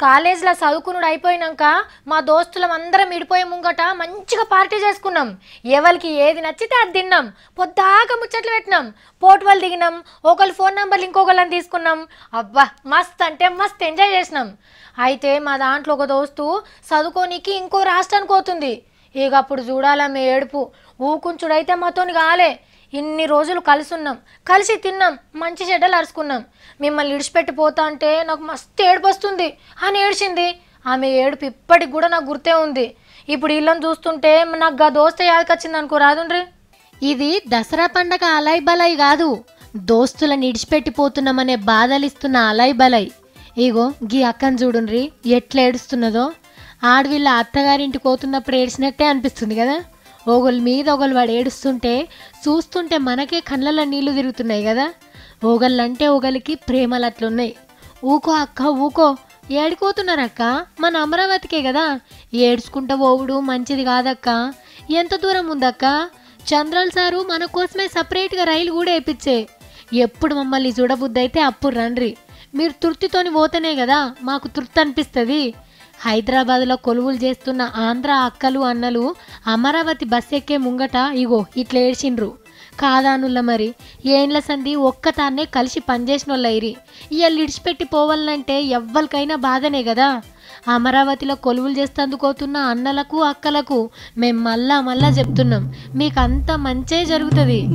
కాలేజీలో చదువుకునుడు అయిపోయినాక మా దోస్తులం అందరం విడిపోయే ముంగట మంచిగా పార్టీ చేసుకున్నాం. ఎవరికి ఏది నచ్చితే అది తిన్నాం. పొద్దాక ముచ్చట్లు పెట్టినాం. పోటువలు దిగినాం. ఒకళ్ళ ఫోన్ నంబర్లు ఇంకొకళ్ళని తీసుకున్నాం. అబ్బా మస్త్ అంటే మస్త్ ఎంజాయ్ చేసినాం. అయితే మా దాంట్లో ఒక దోస్తు చదువుకోనికి ఇంకో రాష్ట్రానికి పోతుంది. ఇక అప్పుడు చూడాలా మీ ఏడుపు. ఊకుంచుడైతే మాతోని కాలే. ఇన్ని రోజులు కలిసి ఉన్నాం, కలిసి తిన్నాం, మంచి చెడ్డలు అరుచుకున్నాం. మిమ్మల్ని విడిచిపెట్టిపోతా అంటే నాకు మస్తు ఏడుపు వస్తుంది అని ఏడ్చింది. ఆమె ఏడుపు ఇప్పటికి కూడా నాకు గుర్తే ఉంది. ఇప్పుడు ఇళ్ళని చూస్తుంటే నాకు గా దోస్త యాదకొచ్చింది అనుకో రాదుండ్రి. ఇది దసరా పండగ అలై బలై కాదు, దోస్తులను ఇడిచిపెట్టిపోతున్నామనే బాధలిస్తున్న అలై బలై. ఇగో గీ అక్కని చూడుండ్రి ఎట్లా ఏడుస్తున్నదో. ఆడవిళ్ళ అత్తగారింటికి పోతున్నప్పుడు ఏడ్చినట్టే అనిపిస్తుంది కదా. ఒకళ్ళ మీద ఒకళ్ళు వాడు ఏడుస్తుంటే చూస్తుంటే మనకే కళ్ళల్లో నీళ్లు తిరుగుతున్నాయి కదా. ఒకళ్ళంటే ఒకరికి ప్రేమలు అట్లున్నాయి. ఊకో అక్క ఊకో, ఏడిపోతున్నారక్క, మన అమరావతికే కదా. ఏడ్చుకుంటా పోవుడు మంచిది కాదక్క. ఎంత దూరం ఉందక్క? చంద్రాల్ సారు మన కోసమే సపరేట్గా రైలు కూడా వేయించే. ఎప్పుడు మమ్మల్ని చూడబుద్ది అయితే అప్పుడు రండ్రి. మీరు తృప్తితోని పోతేనే కదా మాకు తృప్తి అనిపిస్తుంది. హైదరాబాద్లో కొలువులు చేస్తున్న ఆంధ్ర అక్కలు అన్నలు అమరావతి బస్ ఎక్కే ముంగట ఇగో ఇట్లా ఏడ్చిండ్రు కాదానుల్ల. మరి ఏండ్ల సంధి ఒక్కతాన్నే కలిసి పనిచేసిన వాళ్ళైరి. ఇవాళ ఇడిచిపెట్టి పోవాలంటే ఎవ్వరికైనా బాధనే కదా. అమరావతిలో కొలువులు చేస్తేందుకోతున్న అన్నలకు అక్కలకు మేము మళ్ళా చెప్తున్నాం, మీకు అంత మంచే జరుగుతుంది.